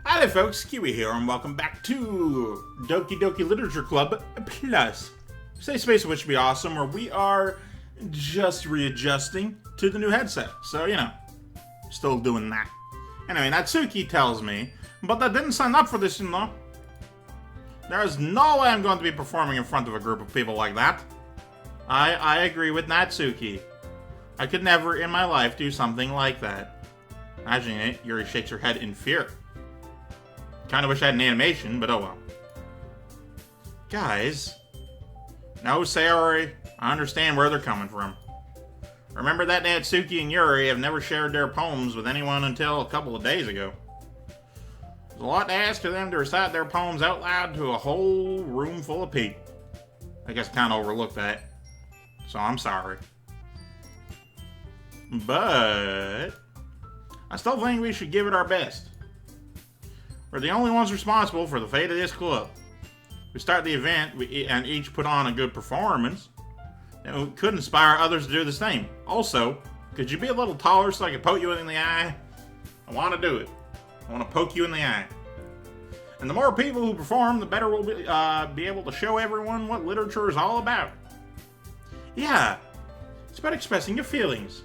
Hi there folks, Keywii here, and welcome back to Doki Literature Club Plus. Safe space which would be awesome, where we are just readjusting to the new headset. So, still doing that. Anyway, Natsuki tells me, but I didn't sign up for this, There's no way I'm going to be performing in front of a group of people like that. I agree with Natsuki. I could never in my life do something like that. Imagining it, Yuri shakes her head in fear. Kinda wish I had an animation, but oh well. Guys. No, Sayori. I understand where they're coming from. Remember that Natsuki and Yuri have never shared their poems with anyone until a couple of days ago. It's a lot to ask for them to recite their poems out loud to a whole room full of people. I guess I kinda overlooked that. So I'm sorry. But I still think we should give it our best. We're the only ones responsible for the fate of this club. We start the event and each put on a good performance, and we could inspire others to do the same. Also, could you be a little taller so I can poke you in the eye? I want to do it. I want to poke you in the eye. And the more people who perform, the better we'll be able to show everyone what literature is all about. Yeah, it's about expressing your feelings.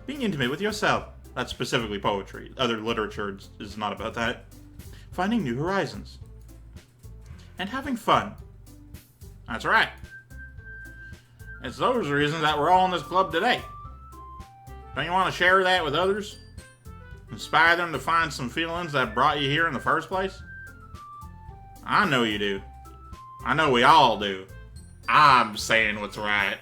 Being intimate with yourself. That's specifically poetry. Other literature is not about that. Finding new horizons. And having fun. That's right. It's those reasons that we're all in this club today. Don't you want to share that with others? Inspire them to find some feelings that brought you here in the first place? I know you do. I know we all do. I'm saying what's right.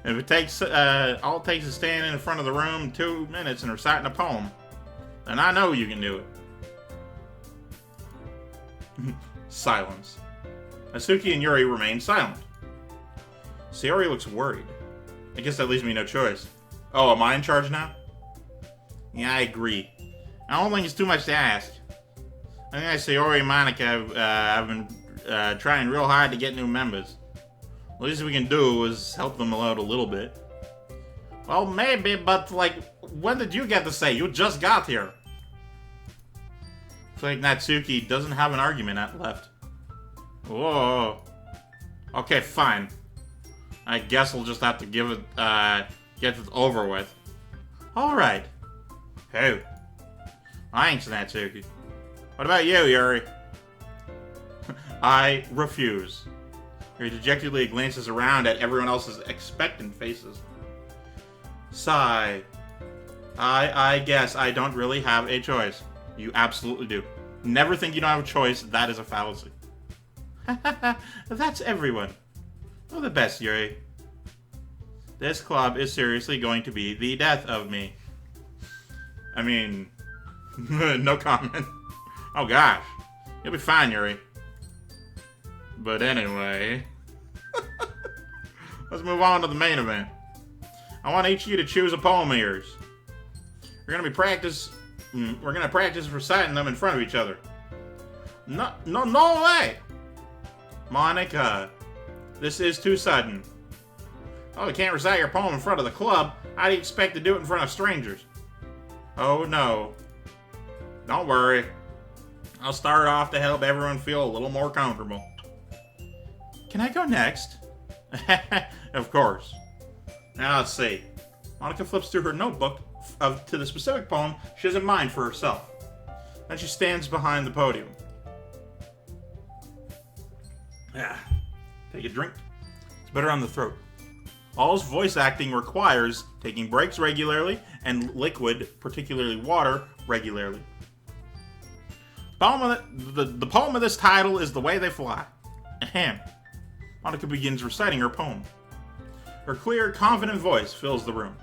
If it takes, all it takes is standing in front of the room 2 minutes and reciting a poem, then I know you can do it. Silence. Natsuki and Yuri remain silent. Sayori looks worried. I guess that leaves me no choice. Oh, am I in charge now? Yeah, I agree. I don't think it's too much to ask. I think Sayori and Monica have been trying real hard to get new members. The least we can do is help them out a little bit. Well, maybe, but when did you get to say? You just got here. It's like Natsuki doesn't have an argument left. Whoa. Okay, fine. I guess we'll just have to give it, get it over with. Alright. Who? Thanks, Natsuki. What about you, Yuri? I refuse. Yuri dejectedly glances around at everyone else's expectant faces. Sigh. I guess I don't really have a choice. You absolutely do. Never think you don't have a choice. That is a fallacy. That's everyone. You're the best, Yuri. This club is seriously going to be the death of me. I mean, no comment. Oh gosh. You'll be fine, Yuri. But anyway, let's move on to the main event. I want each of you to choose a poem of yours. We're gonna practice reciting them in front of each other. No way! Monica, this is too sudden. Oh, you can't recite your poem in front of the club. How do you expect to do it in front of strangers? Oh no. Don't worry. I'll start off to help everyone feel a little more comfortable. Can I go next? Of course. Now let's see. Monica flips through her notebook to the specific poem she has in mind for herself. Then she stands behind the podium. Take a drink. It's better on the throat. All's voice acting requires taking breaks regularly and liquid, particularly water, regularly. The poem of this title is The Way They Fly. Ahem. Monica begins reciting her poem. Her clear, confident voice fills the room.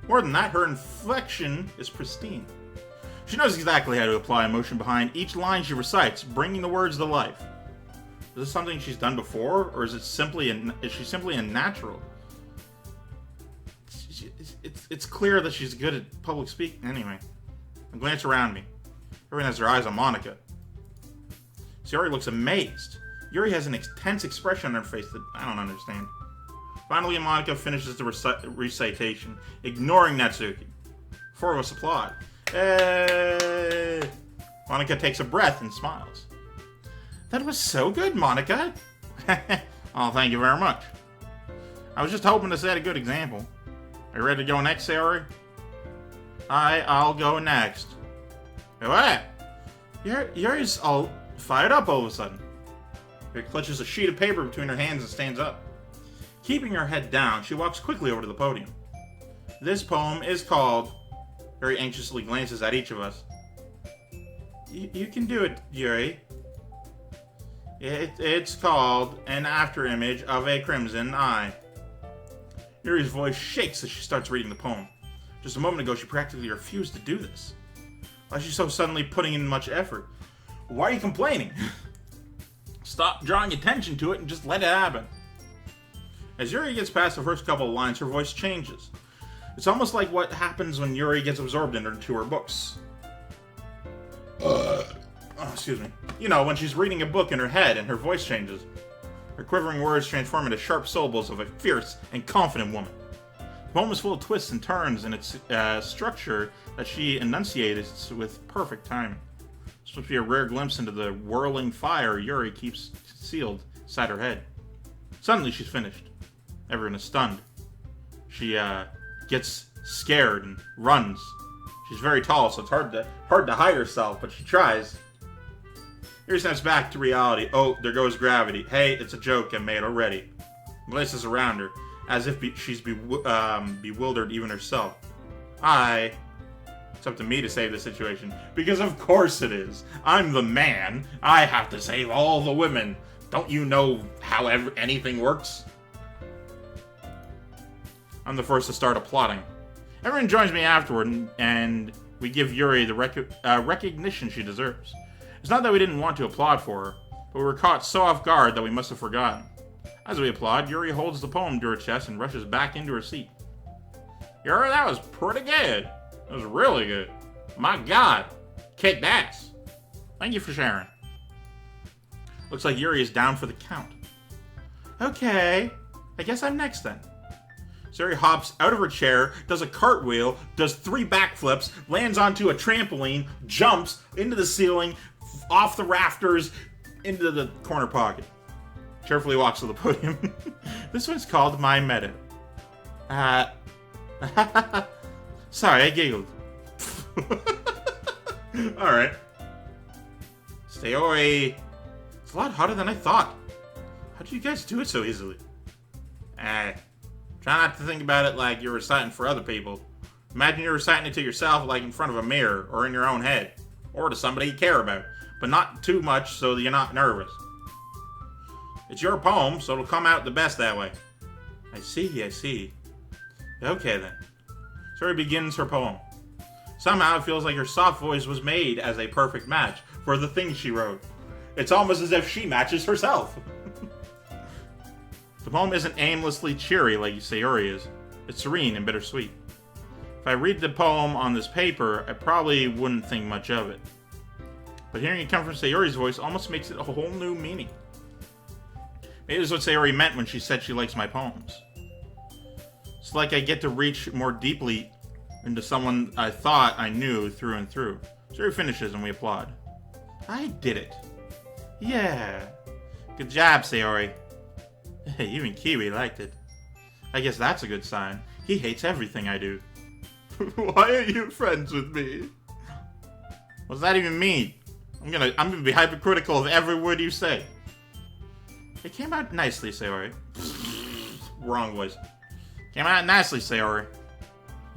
More than that, her inflection is pristine. She knows exactly how to apply emotion behind each line she recites, bringing the words to life. Is this something she's done before, or is she simply a natural? It's clear that she's good at public speaking. Anyway, I glance around me. Everyone has their eyes on Monica. Sayori looks amazed. Yuri has an intense expression on her face that I don't understand. Finally, Monica finishes the recitation, ignoring Natsuki. Four of us applaud. Hey! Monica takes a breath and smiles. That was so good, Monica. Oh, thank you very much. I was just hoping to set a good example. Are you ready to go next, Sayori? I'll go next. What? Yours all fired up all of a sudden. She clutches a sheet of paper between her hands and stands up. Keeping her head down, she walks quickly over to the podium. This poem is called... Very anxiously glances at each of us. You can do it, Yuri. It's called An Afterimage of a Crimson Eye. Yuri's voice shakes as she starts reading the poem. Just a moment ago, she practically refused to do this. Why is she so suddenly putting in much effort? Why are you complaining? Stop drawing attention to it and just let it happen. As Yuri gets past the first couple of lines, her voice changes. It's almost like what happens when Yuri gets absorbed into her books. Excuse me. You know, when she's reading a book in her head and her voice changes. Her quivering words transform into sharp syllables of a fierce and confident woman. The poem is full of twists and turns in its structure that she enunciates with perfect timing. It's supposed to be a rare glimpse into the whirling fire Yuri keeps concealed inside her head. Suddenly, she's finished. Everyone is stunned. She gets scared and runs. She's very tall, so it's hard to hide herself, but she tries. Yuri snaps back to reality. Oh, there goes gravity. Hey, it's a joke I made already. Glances around her, as if she's bewildered even herself. It's up to me to save the situation. Because of course it is. I'm the man. I have to save all the women. Don't you know how anything works? I'm the first to start applauding. Everyone joins me afterward, and we give Yuri the recognition she deserves. It's not that we didn't want to applaud for her, but we were caught so off guard that we must have forgotten. As we applaud, Yuri holds the poem to her chest and rushes back into her seat. Yuri, that was pretty good. That was really good. My God. Kicked ass. Thank you for sharing. Looks like Yuri is down for the count. Okay. I guess I'm next then. Sayori hops out of her chair, does a cartwheel, does 3 backflips, lands onto a trampoline, jumps into the ceiling, off the rafters, into the corner pocket. Carefully walks to the podium. This one's called My Meadow. Sorry, I giggled. Alright. Sayori. It's a lot harder than I thought. How do you guys do it so easily? Try not to think about it like you're reciting for other people. Imagine you're reciting it to yourself like in front of a mirror or in your own head. Or to somebody you care about. But not too much so that you're not nervous. It's your poem, so it'll come out the best that way. I see. Okay then. Sayori begins her poem. Somehow it feels like her soft voice was made as a perfect match for the things she wrote. It's almost as if she matches herself. The poem isn't aimlessly cheery like Sayori is. It's serene and bittersweet. If I read the poem on this paper, I probably wouldn't think much of it. But hearing it come from Sayori's voice almost makes it a whole new meaning. Maybe this is what Sayori meant when she said she likes my poems. It's like I get to reach more deeply into someone I thought I knew through and through. Sayori finishes and we applaud. I did it. Yeah. Good job, Sayori. Hey, even Keywii liked it. I guess that's a good sign. He hates everything I do. Why are you friends with me? What does that even mean? I'm gonna be hypercritical of every word you say. It came out nicely, Sayori. Wrong voice. Came out nicely, Sayori.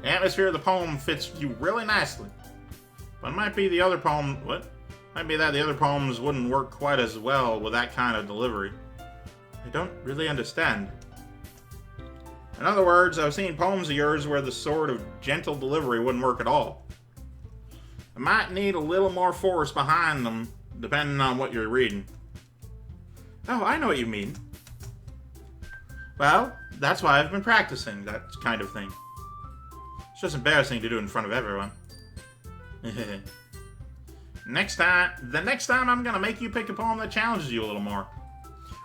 The atmosphere of the poem fits you really nicely. But it might be the other poem... What? Might be that the other poems wouldn't work quite as well with that kind of delivery. I don't really understand. In other words, I've seen poems of yours where the sort of gentle delivery wouldn't work at all. I might need a little more force behind them, depending on what you're reading. Oh, I know what you mean. Well, that's why I've been practicing that kind of thing. It's just embarrassing to do in front of everyone. The next time I'm gonna make you pick a poem that challenges you a little more.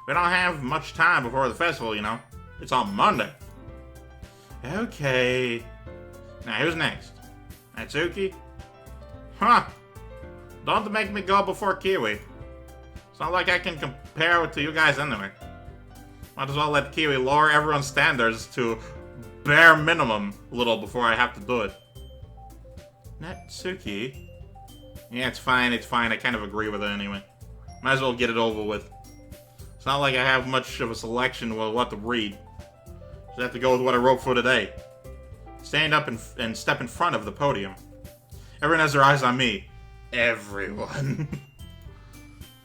We don't have much time before the festival, you know. It's on Monday. Okay. Now, who's next? Natsuki? Huh. Don't make me go before Keywii. It's not like I can compare it to you guys anyway. Might as well let Keywii lower everyone's standards to bare minimum a little before I have to do it. Natsuki? Yeah, it's fine, it's fine. I kind of agree with it anyway. Might as well get it over with. It's not like I have much of a selection with what to read. Just have to go with what I wrote for today. Stand up and step in front of the podium. Everyone has their eyes on me. Everyone.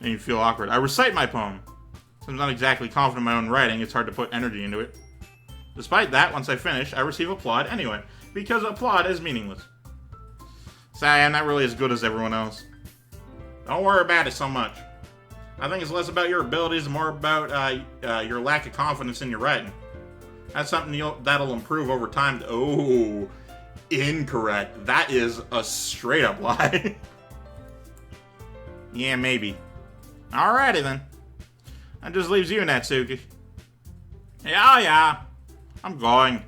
And you feel awkward. I recite my poem. Since I'm not exactly confident in my own writing, it's hard to put energy into it. Despite that, once I finish, I receive applaud anyway, because applaud is meaningless. Sorry, I'm not really as good as everyone else. Don't worry about it so much. I think it's less about your abilities and more about your lack of confidence in your writing. That's something that'll improve over time. Oh, incorrect. That is a straight up lie. Yeah, maybe. Alrighty then. That just leaves you, Natsuki. Yeah. I'm going.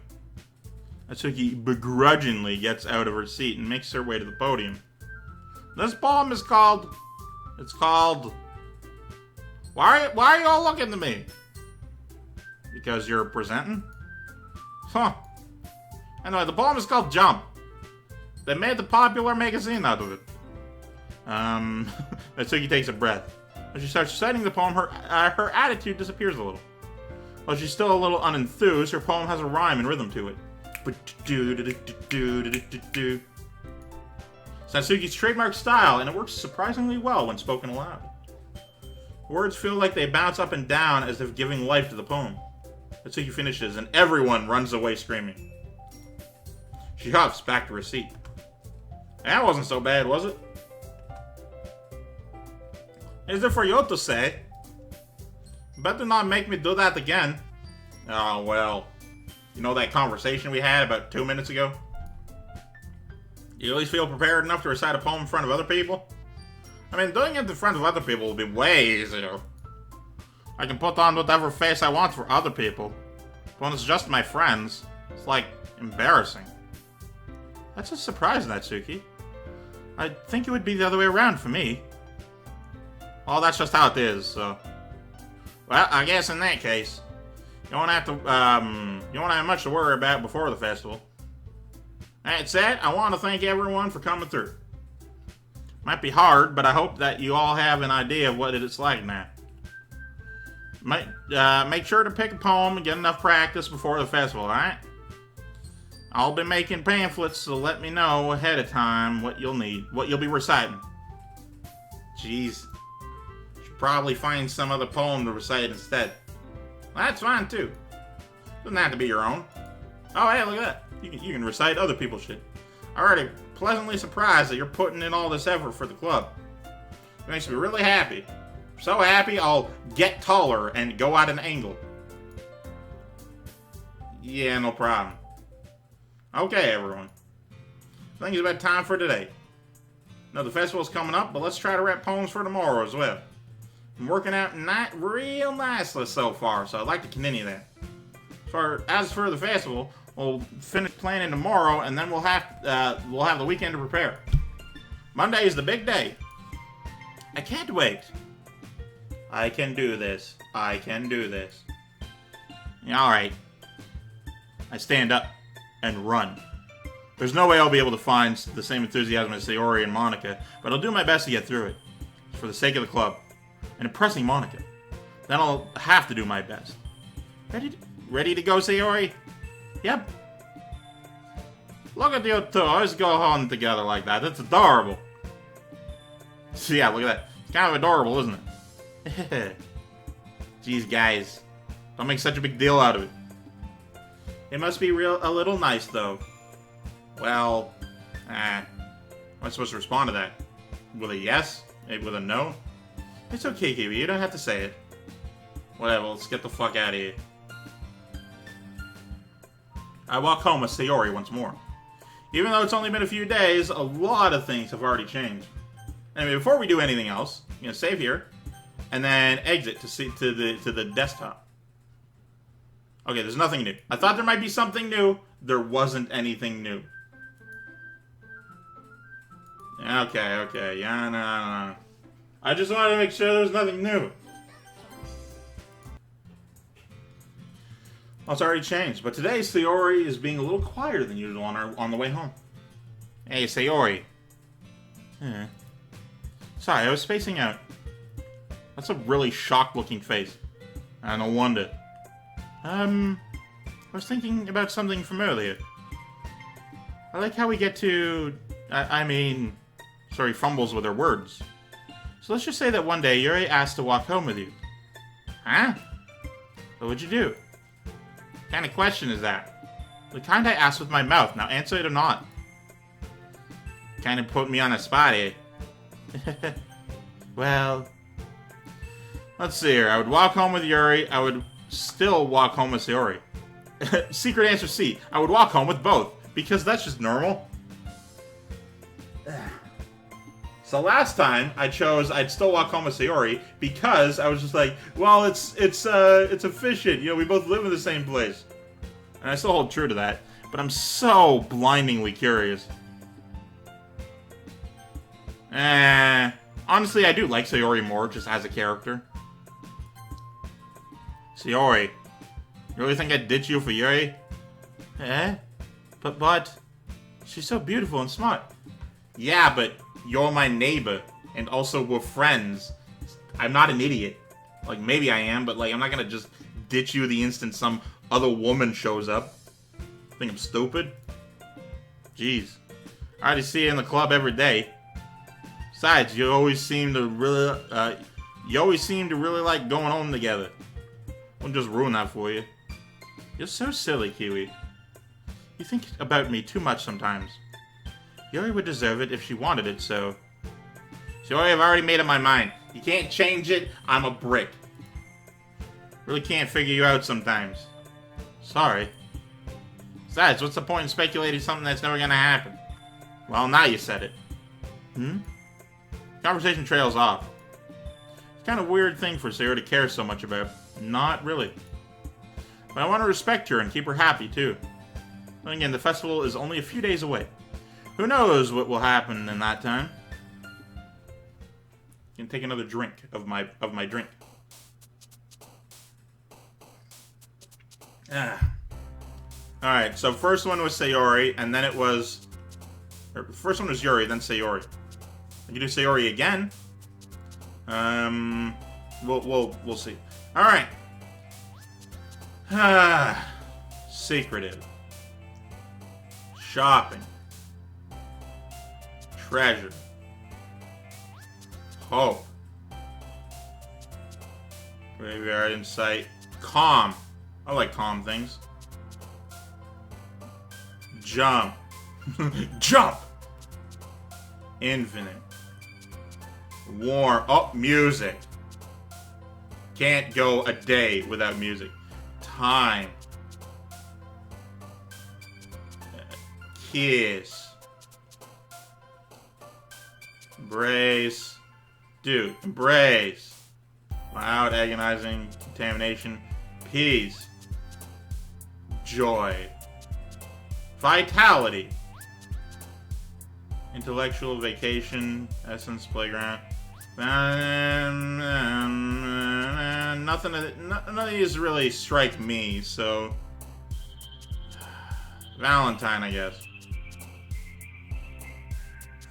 Natsuki begrudgingly gets out of her seat and makes her way to the podium. This poem is called... It's called... Why are you all looking at me? Because you're presenting? Huh. Anyway, the poem is called Jump. They made the popular magazine out of it. Natsuki takes a breath. As she starts reciting the poem, her attitude disappears a little. While she's still a little unenthused, her poem has a rhyme and rhythm to it. It's Natsuki's trademark style, and it works surprisingly well when spoken aloud. Words feel like they bounce up and down as if giving life to the poem. Natsuki finishes, and everyone runs away screaming. She huffs back to her seat. That wasn't so bad, was it? Is it for you to say? Better not make me do that again. Oh, well. You know that conversation we had about 2 minutes ago? You at least feel prepared enough to recite a poem in front of other people? I mean, doing it in front of other people will be way easier. I can put on whatever face I want for other people. But when it's just my friends, it's like embarrassing. That's a surprise, Natsuki. I think it would be the other way around for me. Well, that's just how it is, so... Well, I guess in that case, you won't have much to worry about before the festival. That said, I want to thank everyone for coming through. Might be hard, but I hope that you all have an idea of what it's like now. Make sure to pick a poem and get enough practice before the festival, alright? I'll be making pamphlets, so let me know ahead of time what you'll need, what you'll be reciting. Jeez. Should probably find some other poem to recite instead. Well, that's fine too. Doesn't have to be your own. Oh, hey, look at that. You can recite other people's shit. Already pleasantly surprised that you're putting in all this effort for the club. It makes me really happy. So happy I'll get taller and go at an angle. Yeah, no problem. Okay, everyone. I think it's about time for today. Now, the festival's coming up, but let's try to write poems for tomorrow as well. I'm working out real nicely so far, so I'd like to continue that. As for the festival, we'll finish planning tomorrow, and then we'll have the weekend to prepare. Monday is the big day. I can't wait. I can do this. I can do this. Alright. I stand up and run. There's no way I'll be able to find the same enthusiasm as Sayori and Monica, but I'll do my best to get through it. For the sake of the club. And impressing Monica. Then I'll have to do my best. Ready to go, Sayori? Yep. Look at you two. Always go on together like that. That's adorable. So yeah, look at that. It's kind of adorable, isn't it? Jeez, guys. Don't make such a big deal out of it. It must be a little nice, though. Well, am I supposed to respond to that? With a yes? Maybe with a no? It's okay, Keywii. You don't have to say it. Whatever, let's get the fuck out of here. I walk home with Sayori once more. Even though it's only been a few days, a lot of things have already changed. Anyway, before we do anything else, I'm gonna save here, and then exit to the desktop. Okay, there's nothing new. I thought there might be something new. There wasn't anything new. Okay. Yeah, no. I just wanted to make sure there was nothing new. Well, it's already changed, but today Sayori is being a little quieter than usual on the way home. Hey, Sayori. Sorry, I was spacing out. That's a really shocked-looking face. No wonder. I was thinking about something from earlier. I like how we get to... Sorry, fumbles with her words. So let's just say that one day Yuri asked to walk home with you. Huh? What would you do? What kind of question is that? The kind I asked with my mouth. Now answer it or not. Kind of put me on a spot here. Well... Let's see here. I would walk home with Yuri. I would still walk home with Sayori. Secret answer C. I would walk home with both. Because that's just normal. So last time I chose I'd still walk home with Sayori because I was just like, well, it's efficient. You know, we both live in the same place. And I still hold true to that. But I'm so blindingly curious. Honestly, I do like Sayori more just as a character. Sayori, you really think I'd ditch you for Yuri? But, she's so beautiful and smart. Yeah, but you're my neighbor, and also we're friends. I'm not an idiot. Like, maybe I am, but, like, I'm not gonna just ditch you the instant some other woman shows up. Think I'm stupid? Jeez. I already see you in the club every day. Besides, you always seem to really like going home together. Wouldn't just ruin that for you. You're so silly, Keywii. You think about me too much sometimes. Yuri would deserve it if she wanted it, so... Sayori, I've already made up my mind. You can't change it, I'm a brick. Really can't figure you out sometimes. Sorry. Besides, what's the point in speculating something that's never gonna happen? Well, now you said it. Conversation trails off. It's kind of a weird thing for Sayori to care so much about. Not really. But I want to respect her and keep her happy, too. And again, the festival is only a few days away. Who knows what will happen in that time? You can take another drink of my drink. Alright, so first one was Sayori, and then it was... first one was Yuri, then Sayori. I can do Sayori again. We'll see. Alright. Secretive. Shopping. Treasure. Hope. Graveyard insight. Calm. I like calm things. Jump. Jump! Infinite. Warm. Oh, music. Can't go a day without music. Time. Kiss. Embrace. Dude, embrace. Loud, agonizing, contamination. Peace. Joy. Vitality. Intellectual, vacation, essence, playground. None of these really strike me, so... Valentine, I guess.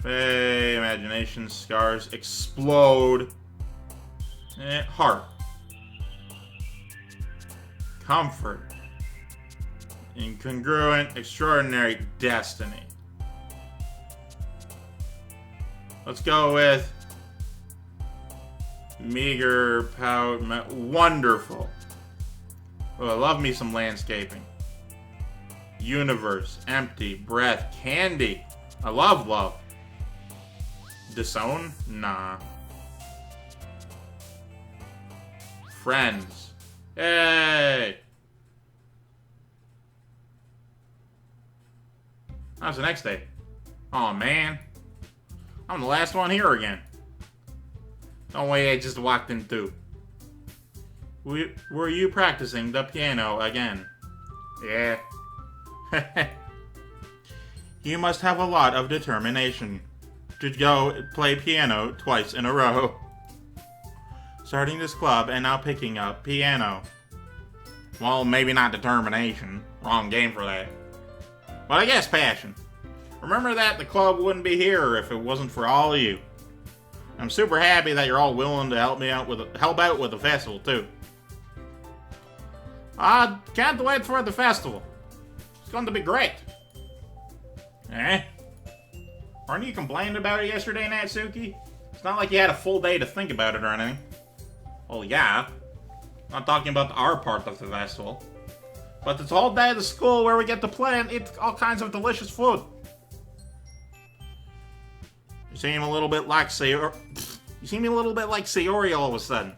Faye, imagination, scars, explode. Heart. Comfort. Incongruent, extraordinary, destiny. Let's go with meager, wonderful. Oh, I love me some landscaping. Universe, empty, breath, candy. I love love. Disown? Nah. Friends. Hey! How's the next day? Oh man. I'm the last one here again. No way I just walked in too. Were you practicing the piano again? Yeah. You must have a lot of determination. to go play piano twice in a row. Starting this club and now picking up piano. Well, maybe not determination. Wrong game for that. But I guess passion. Remember that the club wouldn't be here if it wasn't for all of you. I'm super happy that you're all willing to help out with the festival too. I can't wait for the festival. It's going to be great. Eh? Aren't you complaining about it yesterday, Natsuki? It's not like you had a full day to think about it or anything. Well, yeah. Not talking about our part of the festival. But it's all day at the school where we get to play and eat all kinds of delicious food. You seem a little bit like Sayori. You seem a little bit like Sayori all of a sudden.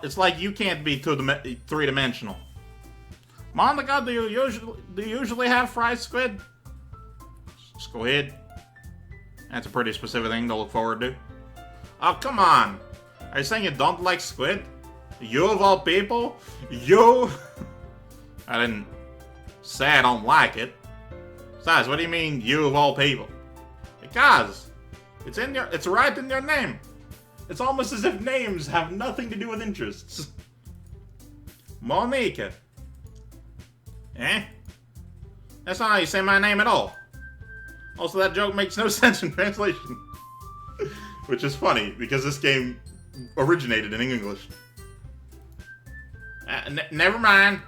It's like you can't be three-dimensional. Monica, do you usually have fried squid? Squid? That's a pretty specific thing to look forward to. Oh, come on. Are you saying you don't like squid? You of all people? You? I didn't say I don't like it. Besides, what do you mean, you of all people? Because it's right in your name. It's almost as if names have nothing to do with interests. Monica. Eh? That's not how you say my name at all. Also, that joke makes no sense in translation. Which is funny, because this game originated in English. Never mind.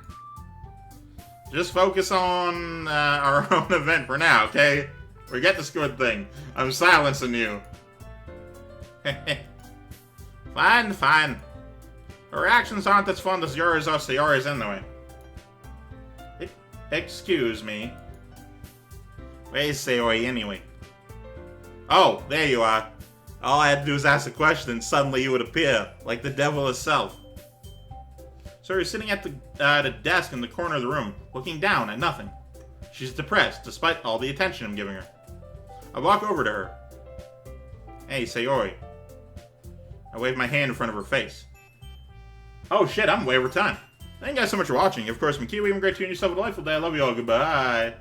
Just focus on our own event for now, okay? Forget the squid thing. I'm silencing you. Fine, fine. Her reactions aren't as fun as yours or Sayori's anyway. Excuse me. Where's Sayori anyway? Oh, there you are. All I had to do was ask a question and suddenly you would appear, like the devil itself. So you're sitting at the desk in the corner of the room, looking down at nothing. She's depressed, despite all the attention I'm giving her. I walk over to her. Hey, Sayori. I wave my hand in front of her face. Oh shit, I'm way over time. Thank you guys so much for watching. Of course, I'm Keywii. I'm great to you and yourself a delightful day. I love you all. Goodbye.